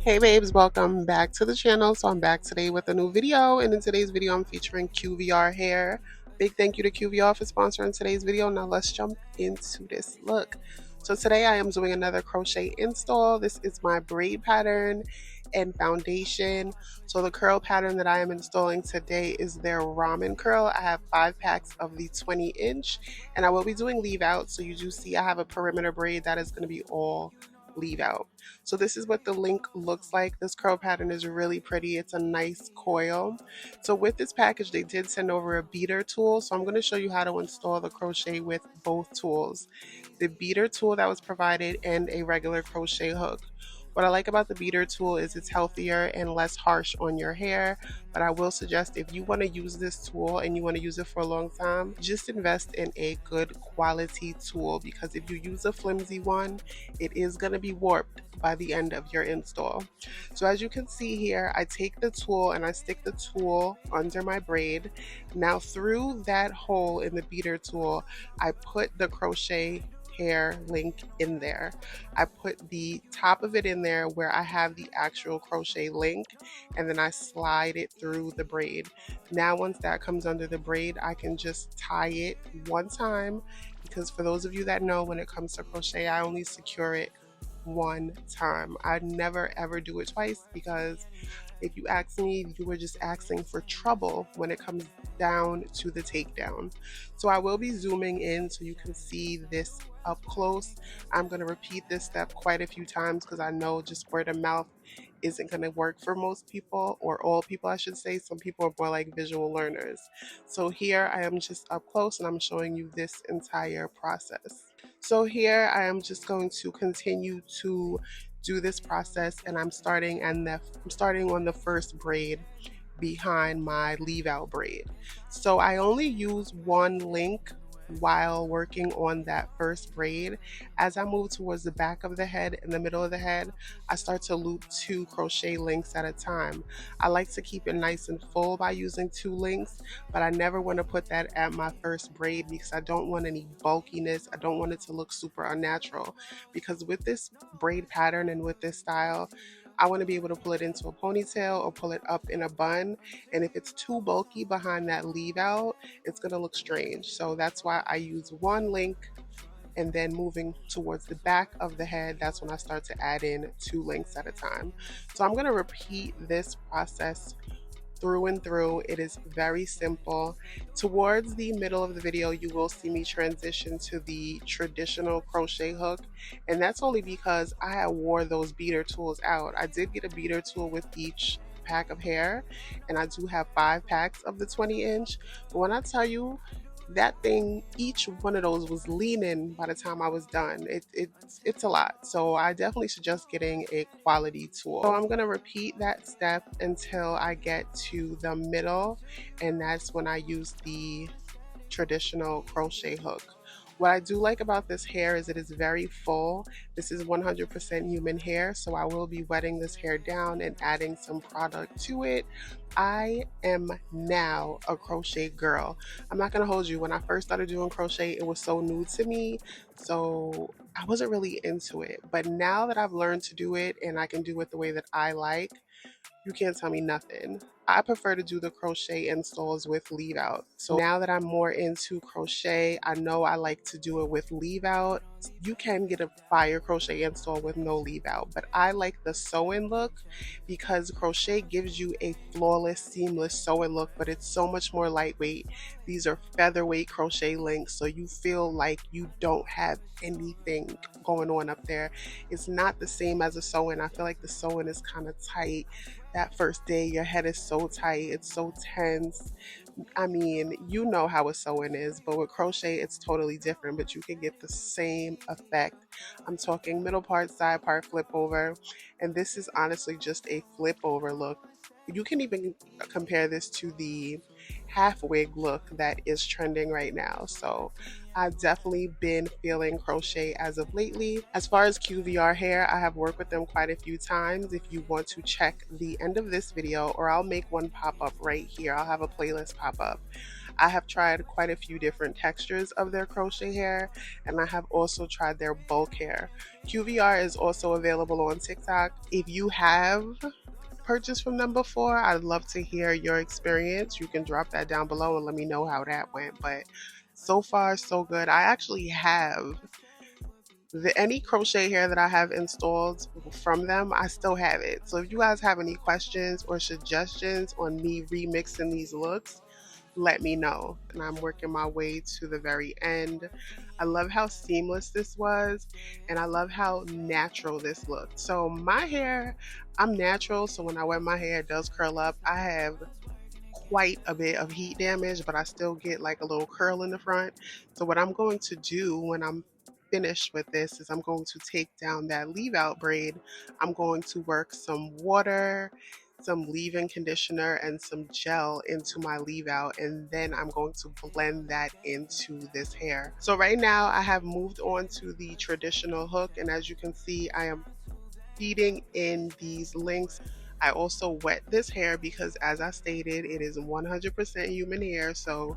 Hey babes, welcome back to the channel. So I'm back today with a new video, and in today's video I'm featuring QVR Hair. Big thank you to QVR for sponsoring today's video. Now let's jump into this look. So today I am doing another crochet install. This is my braid pattern and foundation. So the curl pattern that I am installing today is their Ramen curl. I have 5 packs of the 20-inch, and I will be doing leave out. So you do see I have a perimeter braid that is going to be all leave out. So this is what the link looks like. This curl pattern is really pretty. It's a nice coil. So with this package, they did send over a beater tool. So I'm going to show you how to install the crochet with both tools. The beater tool that was provided and a regular crochet hook. What I like about the beater tool is it's healthier and less harsh on your hair, but I will suggest if you want to use this tool and you want to use it for a long time, just invest in a good quality tool, because if you use a flimsy one, it is going to be warped by the end of your install. So as you can see here, I take the tool and I stick the tool under my braid. Now through that hole in the beater tool, I put the crochet hair link in there. I put the top of it in there where I have the actual crochet link, and then I slide it through the braid. Now once that comes under the braid, I can just tie it one time, because for those of you that know, when it comes to crochet, I only secure it one time. I never ever do it twice, because if you ask me, you were just asking for trouble when it comes down to the takedown. So I will be zooming in so you can see this up close. I'm going to repeat this step quite a few times because I know just word of mouth isn't going to work for most people, or all people I should say. Some people are more like visual learners. So here I am just up close and I'm showing you this entire process. So here I am just going to continue to do this process, and I'm starting on the first braid behind my leave out braid. So I only use one link while working on that first braid. As I move towards the back of the head and the middle of the head, I start to loop 2 crochet links at a time. I like to keep it nice and full by using 2 links, but I never want to put that at my first braid because I don't want any bulkiness. I don't want it to look super unnatural, because with this braid pattern and with this style, I want to be able to pull it into a ponytail or pull it up in a bun, and if it's too bulky behind that leave out, it's going to look strange. So that's why I use one link, and then moving towards the back of the head, that's when I start to add in 2 links at a time. So I'm going to repeat this process through and through. It is very simple. Towards the middle of the video, you will see me transition to the traditional crochet hook, and that's only because I had wore those beater tools out. I did get a beater tool with each pack of hair, and I do have 5 packs of the 20-inch, but when I tell you, that thing, each one of those was leaning by the time I was done. It's a lot. So I definitely suggest getting a quality tool. So I'm going to repeat that step until I get to the middle, and that's when I use the traditional crochet hook. What I do like about this hair is it is very full. This is 100% human hair, so I will be wetting this hair down and adding some product to it. I am now a crochet girl. I'm not gonna hold you. When I first started doing crochet, it was so new to me, so I wasn't really into it. But now that I've learned to do it and I can do it the way that I like, you can't tell me nothing. I prefer to do the crochet installs with leave out. So now that I'm more into crochet, I know I like to do it with leave out. You can get a fire crochet install with no leave out, but I like the sew-in look because crochet gives you a flawless, seamless sew-in look, but it's so much more lightweight. These are featherweight crochet links, so you feel like you don't have anything going on up there. It's not the same as a sew-in. I feel like the sew-in is kind of tight. That first day, your head is so tight, it's so tense. I mean, you know how a sew-in is, but with crochet, it's totally different, but you can get the same effect. I'm talking middle part, side part, flip over, and this is honestly just a flip over look. You can even compare this to the half wig look that is trending right now. So I've definitely been feeling crochet as of lately. As far as QVR Hair, I have worked with them quite a few times. If you want to check the end of this video, or I'll make one pop up right here. I'll have a playlist pop up. I have tried quite a few different textures of their crochet hair, and I have also tried their bulk hair. QVR is also available on TikTok. If you have purchased from them before, I'd love to hear your experience. You can drop that down below and let me know how that went. But so far, so good. I actually have any crochet hair that I have installed from them, I still have it. So if you guys have any questions or suggestions on me remixing these looks, let me know. And I'm working my way to the very end. I love how seamless this was, and I love how natural this looked. So my hair, I'm natural, so when I wear my hair, it does curl up. I have quite a bit of heat damage, but I still get like a little curl in the front. So what I'm going to do when I'm finished with this is I'm going to take down that leave out braid. I'm going to work some water, some leave-in conditioner, and some gel into my leave out, and then I'm going to blend that into this hair. So right now I have moved on to the traditional hook, and as you can see, I am feeding in these links. I also wet this hair because, as I stated, it is 100% human hair, so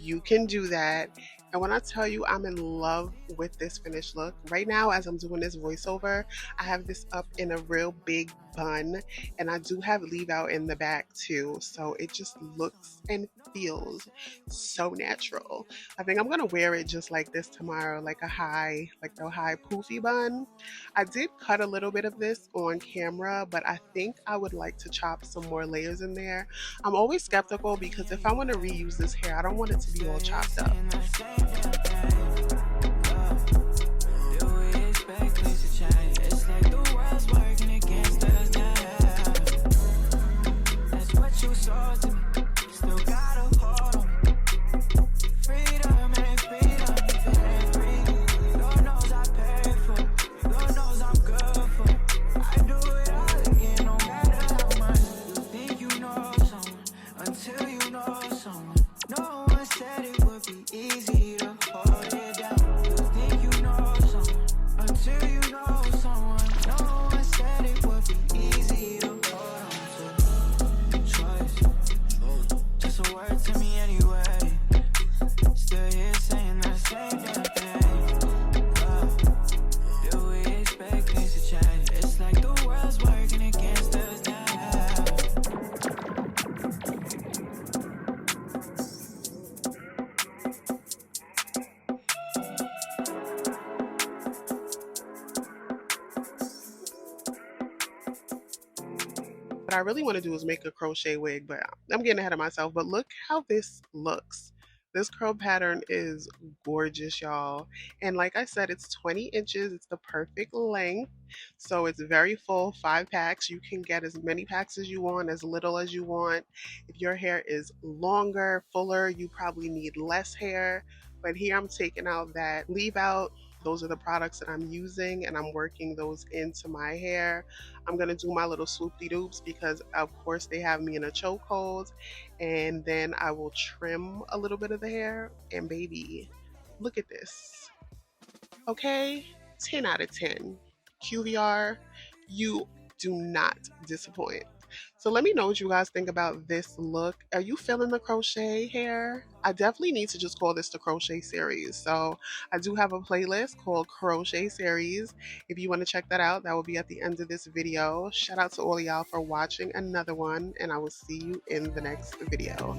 you can do that. And when I tell you I'm in love with this finished look, right now as I'm doing this voiceover, I have this up in a real big bun, and I do have leave out in the back too, so it just looks and feels so natural. I think I'm gonna wear it just like this tomorrow, like the high poofy bun. I did cut a little bit of this on camera, but I think I would like to chop some more layers in there. I'm always skeptical because if I want to reuse this hair, I don't want it to be all chopped up. What I really want to do is make a crochet wig, but I'm getting ahead of myself. But look how this looks. This curl pattern is gorgeous, y'all. And like I said, it's 20 inches. It's the perfect length. So it's very full, 5 packs. You can get as many packs as you want, as little as you want. If your hair is longer, fuller, you probably need less hair. But here I'm taking out that leave out. Those are the products that I'm using, and I'm working those into my hair. I'm gonna do my little swoop-de-doops because of course they have me in a chokehold, and then I will trim a little bit of the hair, and baby, look at this. Okay, 10 out of 10. QVR, you do not disappoint. So let me know what you guys think about this look. Are you feeling the crochet hair? I definitely need to just call this the crochet series. So I do have a playlist called Crochet Series. If you want to check that out, that will be at the end of this video. Shout out to all of y'all for watching another one, and I will see you in the next video.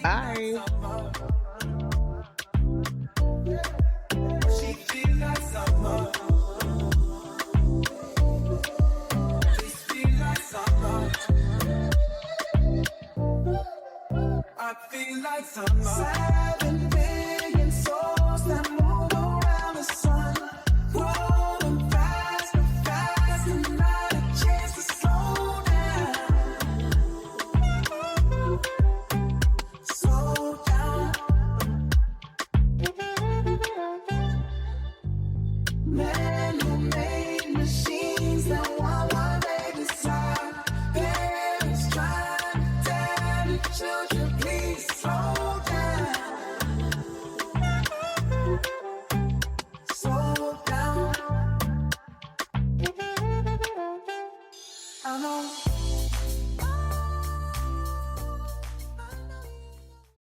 Bye. I feel like summer. 7 billion souls that move around the sun, rolling fast, fast, and not a chance to slow down. Slow down. Men who made machines that want what they desire. Parents trying to tell the children, please slow down. Slow down. I know.